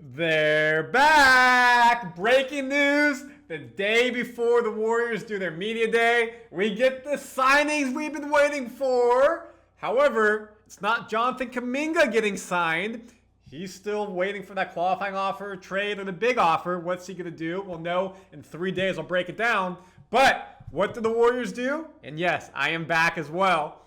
They're back! Breaking news! The day before the Warriors do their media day, we get the signings we've been waiting for. However, it's not Jonathan Kuminga getting signed. He's still waiting for that qualifying offer, trade, or the big offer. What's he going to do? We'll know in 3 days. I'll break it down. But what did the Warriors do? And yes, I am back as well.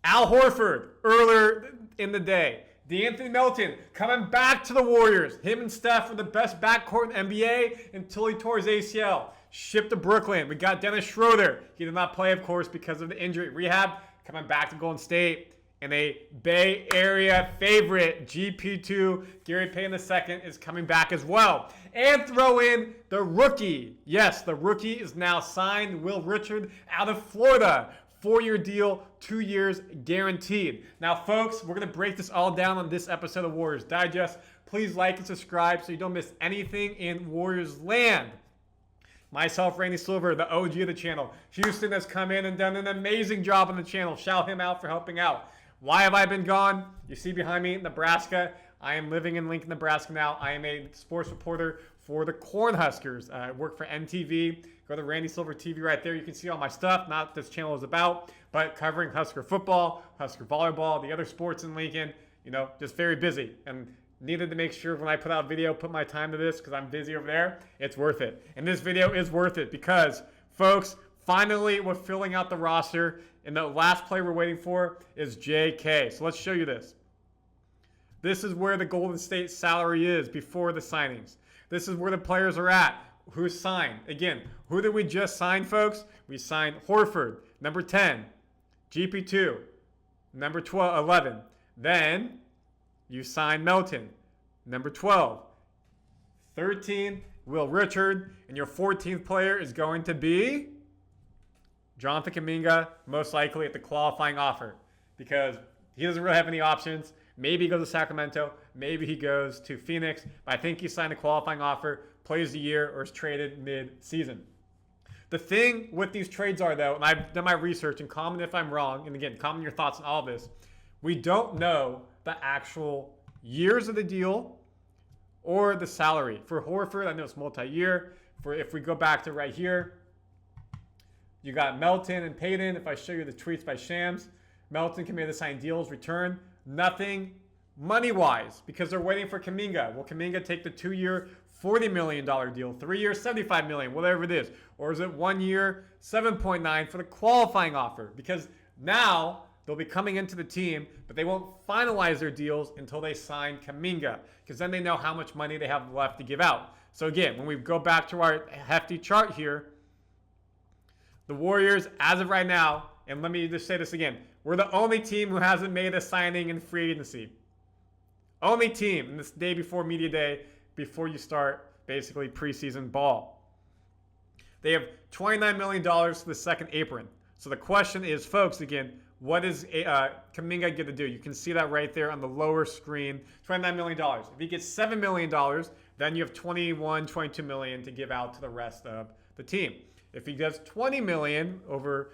Al Horford, earlier in the day. DeAnthony Melton coming back to the Warriors. Him and Steph were the best backcourt in the NBA until he tore his ACL. Shipped to Brooklyn. We got Dennis Schroeder. He did not play, of course, because of the injury. Rehab, coming back to Golden State. And a Bay Area favorite, GP2, Gary Payton II, is coming back as well. And throw in the rookie. Yes, the rookie is now signed. Will Richard out of Florida. 4-year deal, 2 years guaranteed. Now, folks, we're going to break this all down on this episode of Warriors Digest. Please like and subscribe so you don't miss anything in Warriors land. Myself, Randy Silver, the OG of the channel. Houston has come in and done an amazing job on the channel. Shout him out for helping out. Why have I been gone? You see behind me, Nebraska. I am living in Lincoln, Nebraska now. I am a sports reporter for the Cornhuskers. I work for NTV. Go to Randy Silver TV right there. You can see all my stuff. Not what this channel is about, but covering Husker football, Husker volleyball, the other sports in Lincoln. You know, just very busy. And needed to make sure when I put out a video, put my time to this because I'm busy over there. It's worth it. And this video is worth it because, folks, finally we're filling out the roster. And the last player we're waiting for is JK. So let's show you this. This is where the Golden State salary is before the signings. This is where the players are at. Who's signed? Again, who did we just sign, folks? We signed Horford, number 10. GP2, number 11. Then you signed Melton, number 12. 13, Will Richard. And your 14th player is going to be Jonathan Kuminga, most likely at the qualifying offer. Because he doesn't really have any options. Maybe he goes to Sacramento. Maybe he goes to Phoenix. But I think he signed a qualifying offer, plays the year, or is traded mid-season. The thing with these trades are, though, and I've done my research, and comment if I'm wrong, and again, comment your thoughts on all of this. We don't know the actual years of the deal or the salary. For Horford, I know it's multi-year. If we go back to right here, you got Melton and Peyton. If I show you the tweets by Shams, Melton can be able to sign deals, return. Nothing money-wise because they're waiting for Kuminga. Will Kuminga take the 2-year, $40 million deal, 3-year, $75 million, whatever it is? Or is it 1 year, $7.9 for the qualifying offer? Because now they'll be coming into the team, but they won't finalize their deals until they sign Kuminga because then they know how much money they have left to give out. So again, when we go back to our hefty chart here, the Warriors, as of right now, and let me just say this again, we're the only team who hasn't made a signing in free agency. Only team in this day before media day, before you start basically preseason ball. They have $29 million for the second apron. So the question is, folks, again, what is Kuminga going to do? You can see that right there on the lower screen, $29 million. If he gets $7 million, then you have $22 million to give out to the rest of the team. If he does $20 million over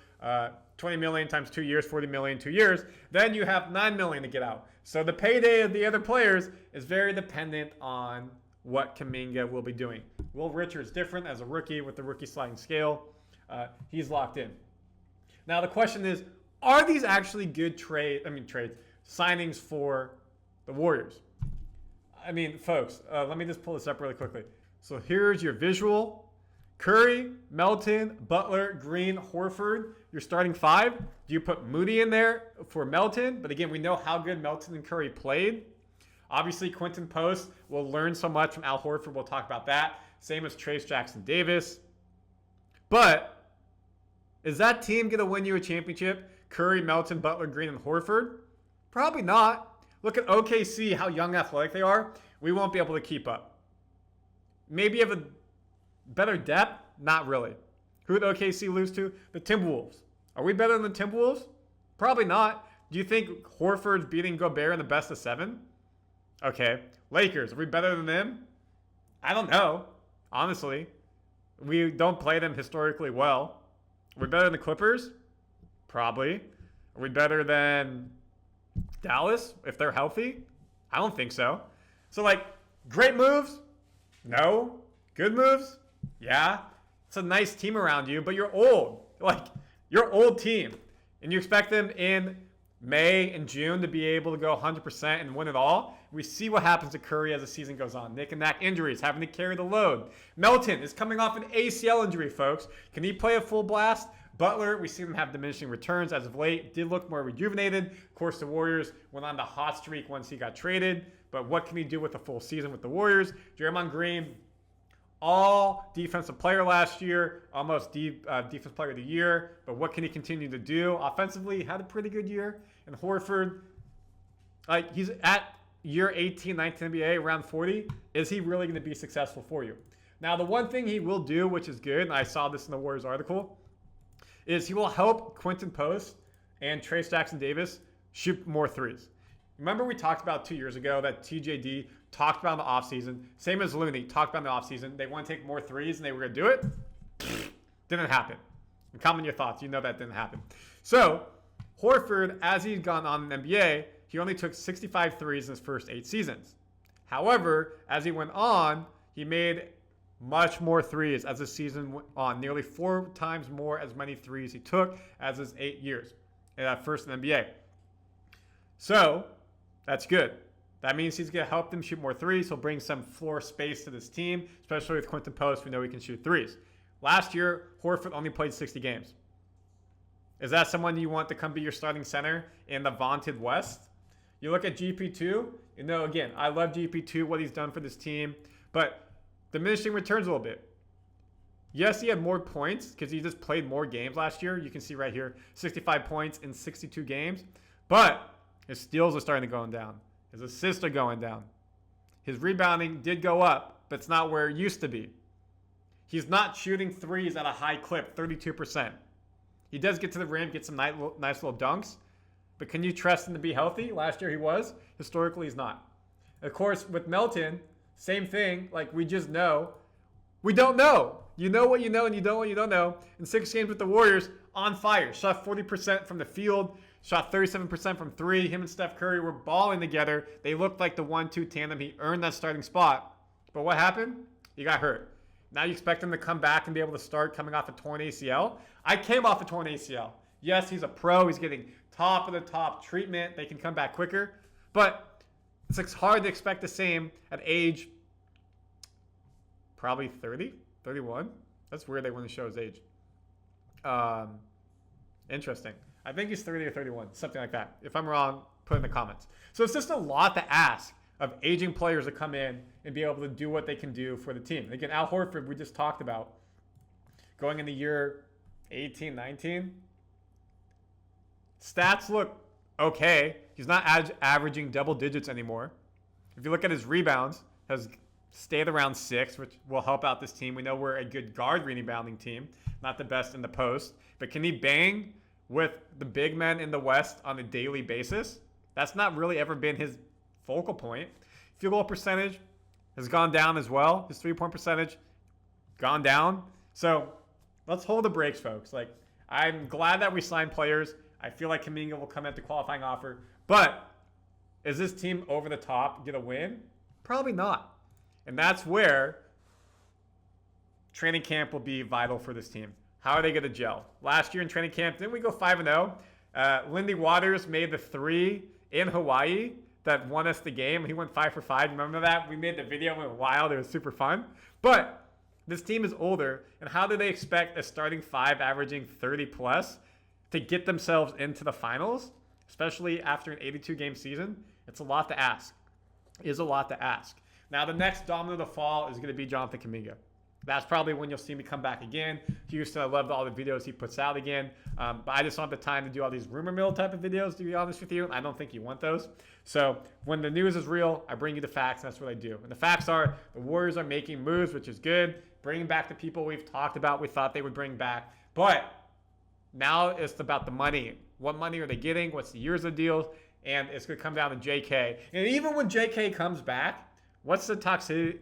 20 million times 2 years, 40 million 2 years, then you have $9 million to get out. So the payday of the other players is very dependent on what Kuminga will be doing. Will Richard's different as a rookie with the rookie sliding scale. He's locked in. Now the question is, are these actually good trades, signings for the Warriors? I mean, folks, let me just pull this up really quickly. So here's your visual. Curry, Melton, Butler, Green, Horford, your starting 5. Do you put Moody in there for Melton? But again, we know how good Melton and Curry played. Obviously, Quinten Post will learn so much from Al Horford. We'll talk about that. Same as Trayce Jackson-Davis. But is that team going to win you a championship? Curry, Melton, Butler, Green, and Horford? Probably not. Look at OKC, how young and athletic they are. We won't be able to keep up. Maybe you have a better depth? Not really. Who did OKC lose to? The Timberwolves. Are we better than the Timberwolves? Probably not. Do you think Horford's beating Gobert in the best of 7? Okay. Lakers. Are we better than them? I don't know. Honestly. We don't play them historically well. Are we better than the Clippers? Probably. Are we better than Dallas if they're healthy? I don't think so. So, like, great moves? No. Good moves? Yeah. It's a nice team around you, but you're old. Like, you're an old team. And you expect them in May and June to be able to go 100% and win it all. We see what happens to Curry as the season goes on. Neck and neck injuries, having to carry the load. Melton is coming off an ACL injury, folks. Can he play a full blast? Butler, we see them have diminishing returns as of late. Did look more rejuvenated. Of course, the Warriors went on the hot streak once he got traded. But what can he do with a full season with the Warriors? Draymond Green, all defensive player last year, almost defensive player of the year. But what can he continue to do? Offensively, he had a pretty good year. And Horford, like, he's at year 18, 19 NBA, around 40. Is he really going to be successful for you? Now, the one thing he will do, which is good, and I saw this in the Warriors article, is he will help Quinten Post and Trayce Jackson-Davis shoot more threes. Remember we talked about 2 years ago that TJD talked about in the offseason, same as Looney, talked about in the offseason, they want to take more threes and they were going to do it? Didn't happen. Comment your thoughts. You know that didn't happen. So, Horford, as he's gone on in the NBA, he only took 65 threes in his first 8 seasons. However, as he went on, he made much more threes as the season went on. Nearly 4 times more as many threes he took as his 8 years in that first in the NBA. So, that's good. That means he's going to help them shoot more threes. He'll bring some floor space to this team, especially with Quinten Post. We know he can shoot threes. Last year, Horford only played 60 games. Is that someone you want to come be your starting center in the vaunted West? You look at GP2, you know, again, I love GP2, what he's done for this team, but diminishing returns a little bit. Yes, he had more points because he just played more games last year. You can see right here, 65 points in 62 games. But his steals are starting to go down. His assists are going down. His rebounding did go up, but it's not where it used to be. He's not shooting threes at a high clip, 32%. He does get to the rim, get some nice little dunks. But can you trust him to be healthy? Last year he was. Historically, he's not. Of course, with Melton, same thing. Like, we just know. We don't know. You know what you know and you don't know what you don't know. In 6 games with the Warriors, on fire. Shot 40% from the field. Shot 37% from 3. Him and Steph Curry were balling together. They looked like the 1-2 tandem. He earned that starting spot. But what happened? He got hurt. Now you expect him to come back and be able to start coming off a torn ACL? I came off a torn ACL. Yes, he's a pro. He's getting top of the top treatment. They can come back quicker. But it's hard to expect the same at age probably 30, 31. That's weird they wouldn't show his age. Interesting. I think he's 30 or 31, something like that. If I'm wrong, put in the comments. So it's just a lot to ask of aging players to come in and be able to do what they can do for the team. Again, Al Horford, we just talked about, going into year 18, 19. Stats look okay. He's not averaging double digits anymore. If you look at his rebounds, has stayed around 6, which will help out this team. We know we're a good guard rebounding team, not the best in the post. But can he bang with the big men in the West on a daily basis? That's not really ever been his focal point. Field goal percentage has gone down as well. His 3-point percentage gone down. So let's hold the brakes, folks. Like, I'm glad that we signed players. I feel like Kuminga will come at the qualifying offer. But is this team over the top, get a win? Probably not. And that's where training camp will be vital for this team. How are they going to gel? Last year in training camp, didn't we go 5-0? Lindy Waters made the 3 in Hawaii that won us the game. He went 5 for 5. Remember that? We made the video. It went wild. It was super fun. But this team is older. And how do they expect a starting 5 averaging 30 plus to get themselves into the finals, especially after an 82-game season? It's a lot to ask. It is a lot to ask. Now, the next domino to fall is going to be Jonathan Kuminga. That's probably when you'll see me come back again. Houston, I loved all the videos he puts out again. But I just don't have the time to do all these rumor mill type of videos, to be honest with you. I don't think you want those. So when the news is real, I bring you the facts. And that's what I do. And the facts are the Warriors are making moves, which is good. Bringing back the people we've talked about, we thought they would bring back. But now it's about the money. What money are they getting? What's the years of deals? And it's going to come down to JK. And even when JK comes back, what's the toxic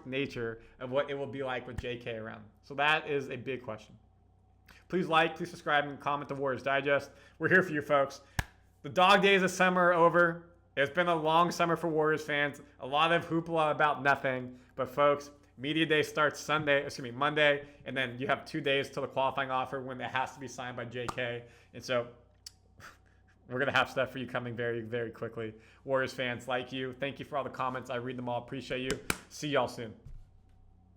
nature of what it will be like with JK around? So that is a big question. Please like, please subscribe, and comment the Warriors Digest. We're here for you, folks. the dog days of summer are over. It's been a long summer for Warriors fans. A lot of hoopla about nothing. But folks, media day starts Monday, and then you have 2 days till the qualifying offer when it has to be signed by JK. And so we're going to have stuff for you coming very, very quickly. Warriors fans, like you, thank you for all the comments. I read them all. Appreciate you. See y'all soon.